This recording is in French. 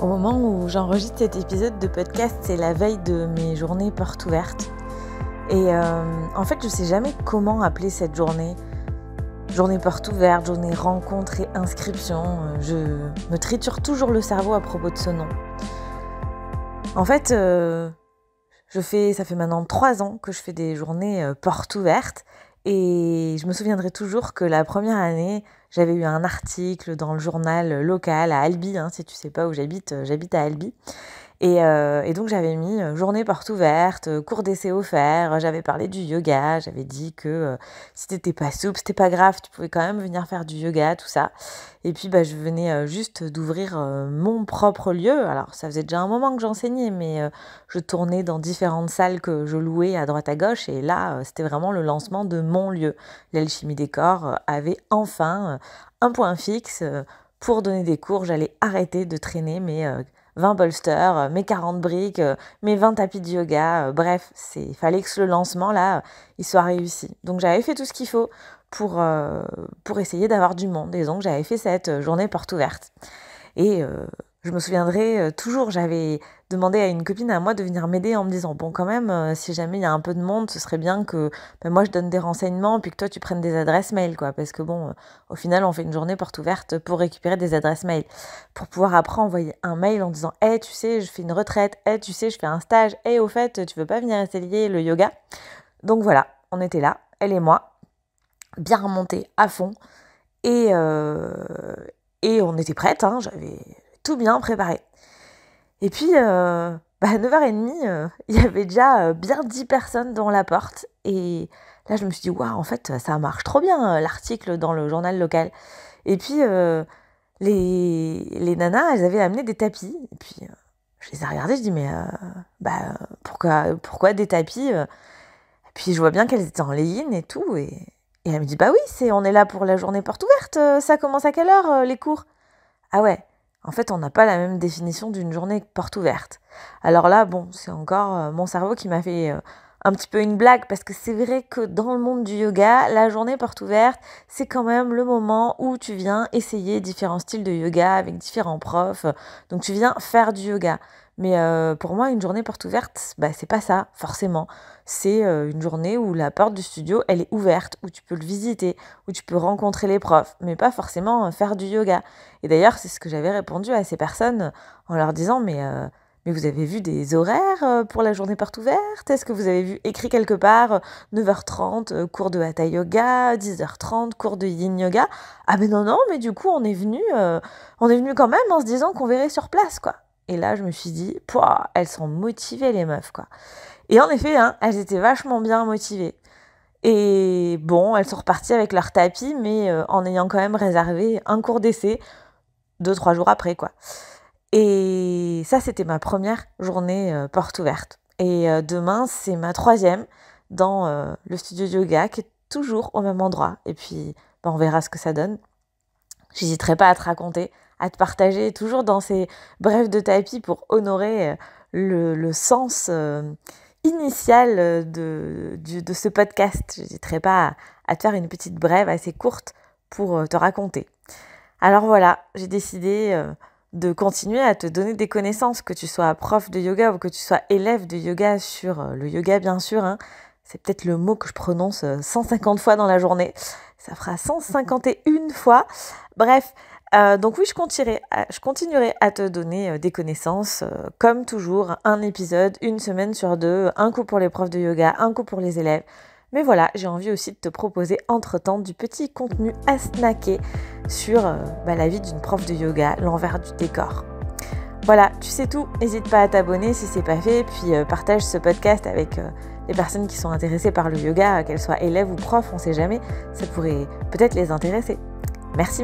Au moment où j'enregistre cet épisode de podcast, c'est la veille de mes journées portes ouvertes. Et en fait, je ne sais jamais comment appeler cette journée. Journée porte ouverte, journée rencontre et inscription. Je me triture toujours le cerveau à propos de ce nom. En fait, ça fait maintenant 3 ans que je fais des journées portes ouvertes. Et je me souviendrai toujours que la première année, j'avais eu un article dans le journal local à Albi, si tu sais pas où j'habite, j'habite à Albi. Et donc j'avais mis journée porte ouverte, cours d'essai offert, j'avais parlé du yoga, j'avais dit que si t'étais pas souple, c'était pas grave, tu pouvais quand même venir faire du yoga, tout ça. Et puis je venais juste d'ouvrir mon propre lieu. Alors ça faisait déjà un moment que j'enseignais, mais je tournais dans différentes salles que je louais à droite à gauche, et là c'était vraiment le lancement de mon lieu. L'Alchimie des corps avait enfin un point fixe. Pour donner des cours, j'allais arrêter de traîner mes 20 bolsters, mes 40 briques, mes 20 tapis de yoga. Bref, il fallait que le lancement, là, il soit réussi. Donc j'avais fait tout ce qu'il faut pour essayer d'avoir du monde. Et donc j'avais fait cette journée porte ouverte. Et je me souviendrai toujours, j'avais demandé à une copine à moi de venir m'aider en me disant bon, quand même, si jamais il y a un peu de monde, ce serait bien que moi je donne des renseignements puis que toi tu prennes des adresses mail, quoi, parce que au final on fait une journée porte ouverte pour récupérer des adresses mail, pour pouvoir après envoyer un mail en disant tu sais, je fais une retraite, tu sais, je fais un stage, au fait, tu veux pas venir essayer le yoga? Donc voilà, on était là, elle et moi, bien remontés à fond, et on était prêtes, j'avais tout bien préparé. Et puis, à 9h30, il y avait déjà bien 10 personnes devant la porte. Et là, je me suis dit, waouh, en fait, ça marche trop bien, l'article dans le journal local. Et puis, les nanas, elles avaient amené des tapis. Et puis, je les ai regardées, je dis, mais pourquoi des tapis? Et puis, je vois bien qu'elles étaient en lay-in et tout. Et elle me dit, bah oui, on est là pour la journée porte ouverte. Ça commence à quelle heure, les cours? Ah ouais, en fait, on n'a pas la même définition d'une journée porte ouverte. Alors là, c'est encore mon cerveau qui m'a fait un petit peu une blague, parce que c'est vrai que dans le monde du yoga, la journée porte ouverte, c'est quand même le moment où tu viens essayer différents styles de yoga avec différents profs. Donc tu viens faire du yoga. Mais pour moi, une journée porte ouverte, c'est pas ça, forcément. C'est une journée où la porte du studio, elle est ouverte, où tu peux le visiter, où tu peux rencontrer les profs, mais pas forcément faire du yoga. Et d'ailleurs, c'est ce que j'avais répondu à ces personnes en leur disant, mais vous avez vu des horaires pour la journée porte ouverte? Est-ce que vous avez vu écrit quelque part 9h30, cours de Hatha Yoga, 10h30, cours de Yin Yoga? Ah mais non, mais du coup, on est venu quand même en se disant qu'on verrait sur place, quoi. Et là, je me suis dit, pouah, elles sont motivées, les meufs, quoi. Et en effet, elles étaient vachement bien motivées. Et elles sont reparties avec leur tapis, mais en ayant quand même réservé un cours d'essai 2-3 jours après, quoi. Et ça, c'était ma première journée porte ouverte. Et demain, c'est ma 3e dans le studio de yoga, qui est toujours au même endroit. Et puis, on verra ce que ça donne. J'hésiterai pas à te raconter, à te partager, toujours dans ces brèves de tapis pour honorer le sens initial de ce podcast. J'hésiterai pas à te faire une petite brève assez courte pour te raconter. Alors voilà, j'ai décidé de continuer à te donner des connaissances, que tu sois prof de yoga ou que tu sois élève de yoga, sur le yoga bien sûr. C'est peut-être le mot que je prononce 150 fois dans la journée. Ça fera 151 fois. Bref, donc oui, je continuerai à te donner des connaissances, comme toujours, un épisode, une semaine sur 2, un coup pour les profs de yoga, un coup pour les élèves. Mais voilà, j'ai envie aussi de te proposer entre-temps du petit contenu à snacker sur la vie d'une prof de yoga, l'envers du décor. Voilà, tu sais tout, n'hésite pas à t'abonner si c'est pas fait, puis partage ce podcast avec les personnes qui sont intéressées par le yoga, qu'elles soient élèves ou profs, on sait jamais, ça pourrait peut-être les intéresser. Merci.